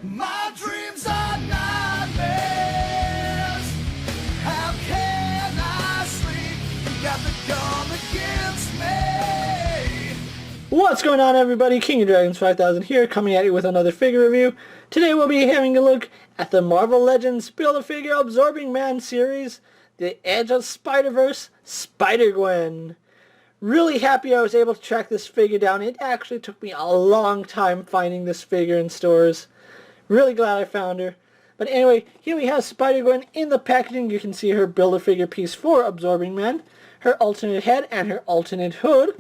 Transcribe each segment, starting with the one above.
My dreams are nightmares. How can I sleep? You got the gun against me. What's going on, everybody? King of Dragons 5000 here, coming at you with another figure review. Today we'll be having a look at the Marvel Legends Build-A-Figure Absorbing Man series, The Edge of Spider-Verse, Spider-Gwen. Really happy I was able to track this figure down. It actually took me a long time finding this figure in stores. Really glad I found her. But anyway, here we have Spider-Gwen in the packaging. You can see her Build-A-Figure piece for Absorbing Man, her alternate head, and her alternate hood.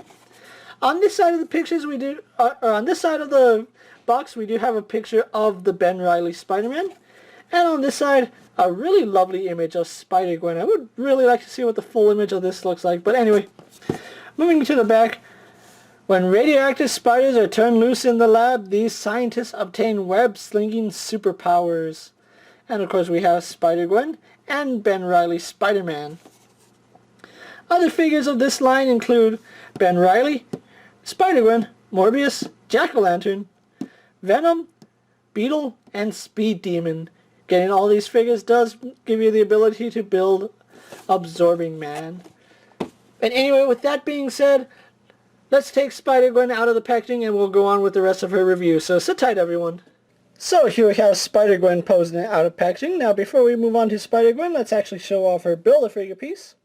On this side of the pictures we do, on this side of the box we do have a picture of the Ben Reilly Spider-Man. And on this side, a really lovely image of Spider-Gwen. I would really like to see what the full image of this looks like. But anyway, moving to the back. When radioactive spiders are turned loose in the lab, these scientists obtain web-slinging superpowers. And of course we have Spider-Gwen and Ben Reilly Spider-Man. Other figures of this line include Ben Reilly, Spider-Gwen, Morbius, Jack-O-Lantern, Venom, Beetle, and Speed Demon. Getting all these figures does give you the ability to build Absorbing Man. And anyway, with that being said, let's take Spider-Gwen out of the packaging and we'll go on with the rest of her review. So sit tight, everyone. So here we have Spider-Gwen posing out of packaging. Now before we move on to Spider-Gwen, let's actually show off her Build-A-Figure piece.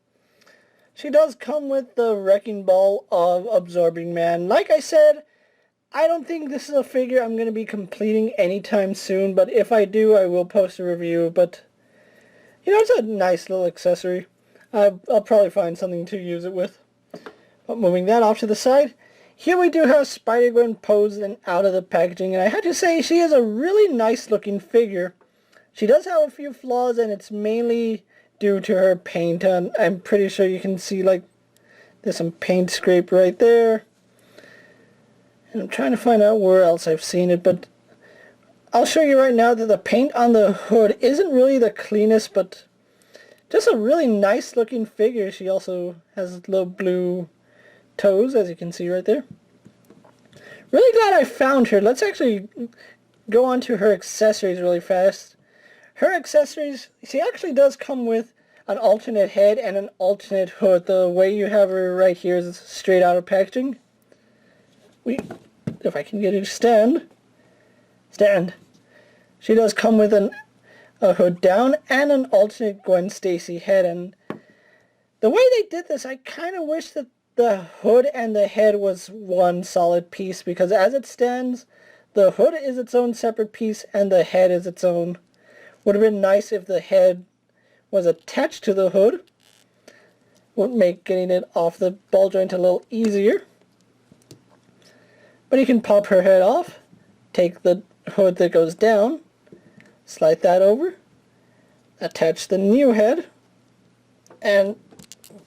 She does come with the Wrecking Ball of Absorbing Man. Like I said, I don't think this is a figure I'm going to be completing anytime soon, but if I do, I will post a review. But, you know, it's a nice little accessory. I'll probably find something to use it with. But moving that off to the side, here we do have Spider-Gwen posed and out of the packaging, and I have to say she is a really nice looking figure. She does have a few flaws, and it's mainly due to her paint, and I'm pretty sure you can see, like, there's some paint scrape right there. And I'm trying to find out where else I've seen it, but I'll show you right now that the paint on the hood isn't really the cleanest, but just a really nice looking figure. She also has little blue toes, as you can see right there. Really glad I found her. Let's actually go on to her accessories really fast. Her accessories, she actually does come with an alternate head and an alternate hood. The way you have her right here is straight out of packaging. If I can get her to stand. She does come with a hood down and an alternate Gwen Stacy head. And the way they did this, I kind of wish that the hood and the head was one solid piece, because as it stands, the hood is its own separate piece and the head is its own. Would have been nice if the head was attached to the hood. Would make getting it off the ball joint a little easier. But you can pop her head off, take the hood that goes down, slide that over, attach the new head, and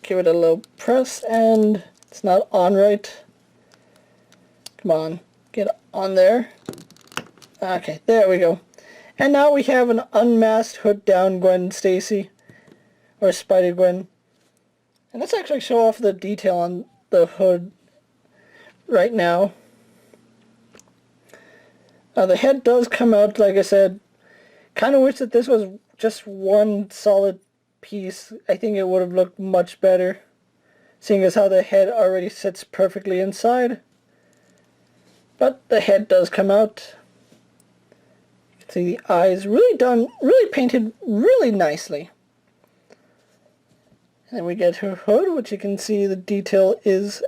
give it a little press, and it's not on right. Come on, get on there. Okay, there we go. And now we have an unmasked hood down Gwen Stacy, or Spider-Gwen. And let's actually show off the detail on the hood right now. The head does come out, like I said. Kind of wish that this was just one solid piece. I think it would have looked much better, seeing as how the head already sits perfectly inside. But the head does come out. You can see the eyes really painted really nicely. And we get her hood, which you can see the detail is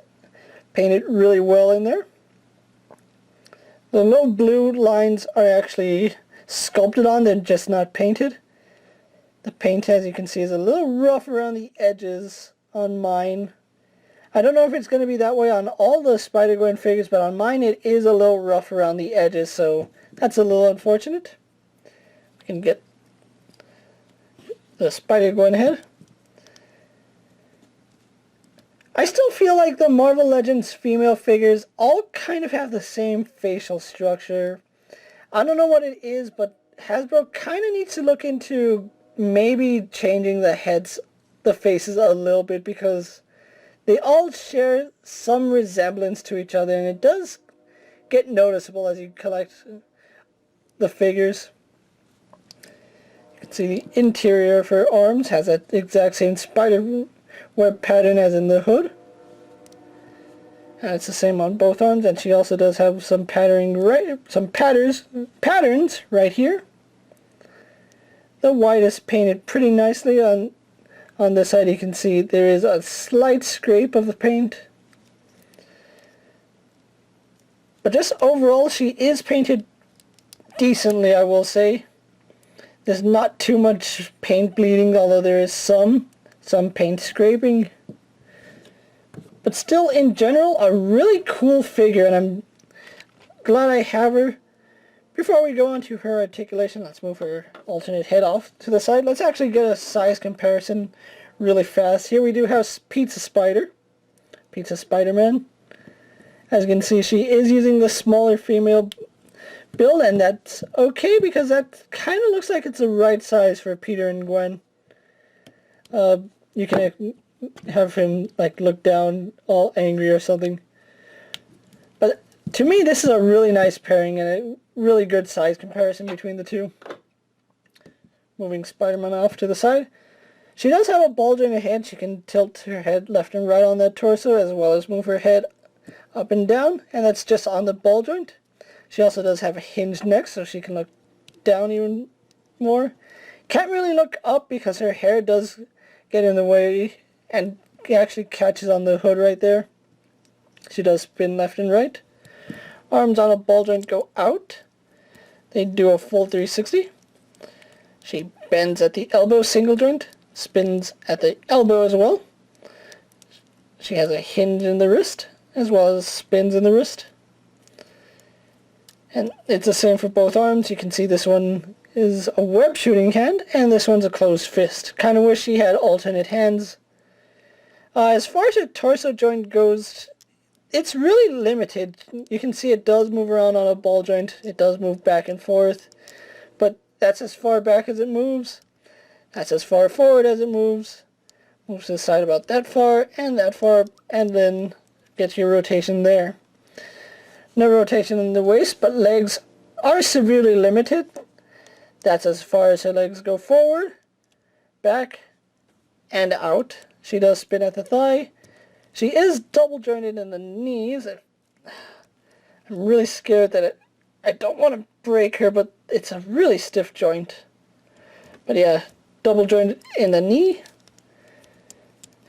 painted really well in there. The little blue lines are actually sculpted on, they're just not painted. The paint, as you can see, is a little rough around the edges on mine. I don't know if it's going to be that way on all the Spider-Gwen figures, but on mine it is a little rough around the edges, so that's a little unfortunate. We can get the Spider-Gwen head. I still feel like the Marvel Legends female figures all kind of have the same facial structure. I don't know what it is, but Hasbro kind of needs to look into maybe changing the faces a little bit, because they all share some resemblance to each other, and it does get noticeable as you collect the figures. You can see the interior of her arms has that exact same spider web pattern as in the hood. And it's the same on both arms, and she also does have some patterns right here. The white is painted pretty nicely. On this side you can see there is a slight scrape of the paint. But just overall she is painted decently, I will say. There's not too much paint bleeding, although there is some paint scraping. But still, in general, a really cool figure, and I'm glad I have her. Before we go on to her articulation, let's move her alternate head off to the side. Let's actually get a size comparison really fast. Here we do have Pizza Spider-Man. As you can see, she is using the smaller female build, and that's okay because that kind of looks like it's the right size for Peter and Gwen. You can have him like look down all angry or something. But to me this is a really nice pairing and a really good size comparison between the two. Moving Spider-Man off to the side. She does have a bulge in her head. She can tilt her head left and right on that torso, as well as move her head up and down, and that's just on the ball joint. She also does have a hinged neck, so she can look down even more. Can't really look up because her hair does get in the way and actually catches on the hood right there. She does spin left and right. Arms on a ball joint go out. They do a full 360. She bends at the elbow single joint, spins at the elbow as well. She has a hinge in the wrist, as well as spins in the wrist. And it's the same for both arms. You can see this one is a web shooting hand, and this one's a closed fist. Kind of wish she had alternate hands. As far as her torso joint goes, it's really limited. You can see it does move around on a ball joint. It does move back and forth. But that's as far back as it moves. That's as far forward as it moves. Moves to the side about that far, and then gets your rotation there. No rotation in the waist, but legs are severely limited. That's as far as her legs go forward, back, and out. She does spin at the thigh. She is double jointed in the knees. I'm really scared that I don't want to break her, but it's a really stiff joint. But yeah, double jointed in the knee.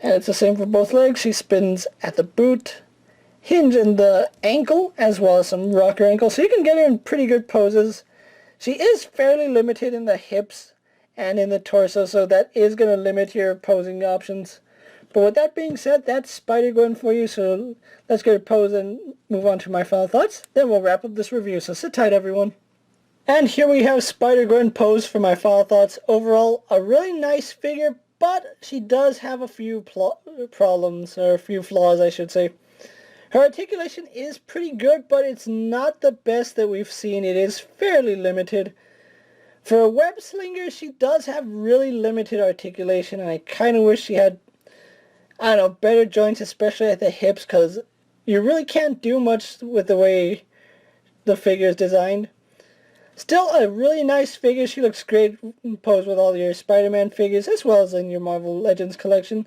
And it's the same for both legs. She spins at the boot. Hinge in the ankle, as well as some rocker ankle. So you can get her in pretty good poses. She is fairly limited in the hips and in the torso, so that is going to limit your posing options. But with that being said, that's Spider-Gwen for you, so let's get her posed and move on to my final thoughts. Then we'll wrap up this review, so sit tight everyone. And here we have Spider-Gwen posed for my final thoughts. Overall, a really nice figure, but she does have a few problems, or a few flaws I should say. Her articulation is pretty good, but it's not the best that we've seen. It is fairly limited. For a web slinger, she does have really limited articulation, and I kind of wish she had, I don't know, better joints, especially at the hips, because you really can't do much with the way the figure is designed. Still a really nice figure. She looks great posed with all your Spider-Man figures, as well as in your Marvel Legends collection.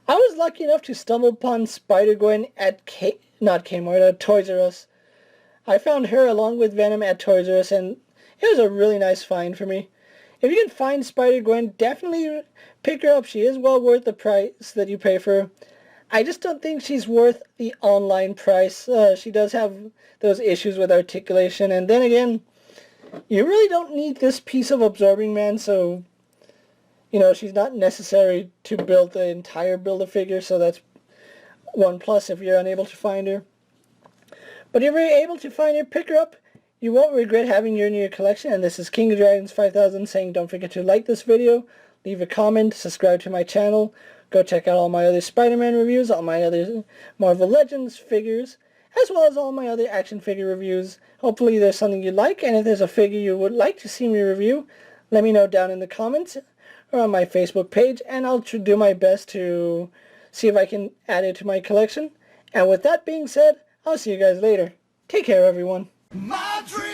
I was lucky enough to stumble upon Spider-Gwen at Toys R Us. I found her along with Venom at Toys R Us, and it was a really nice find for me. If you can find Spider-Gwen, definitely pick her up. She is well worth the price that you pay for her. I just don't think she's worth the online price. She does have those issues with articulation, and then again, you really don't need this piece of Absorbing Man, so you know, she's not necessary to build the entire Build-A-Figure, so that's one plus if you're unable to find her. But if you're able to find her, pick her up. You won't regret having her in your collection. And this is King of Dragons 5000 saying don't forget to like this video, leave a comment, subscribe to my channel, go check out all my other Spider-Man reviews, all my other Marvel Legends figures, as well as all my other action figure reviews. Hopefully there's something you like, and if there's a figure you would like to see me review, let me know down in the comments or on my Facebook page, and I'll do my best to see if I can add it to my collection. And with that being said, I'll see you guys later. Take care, everyone. My dream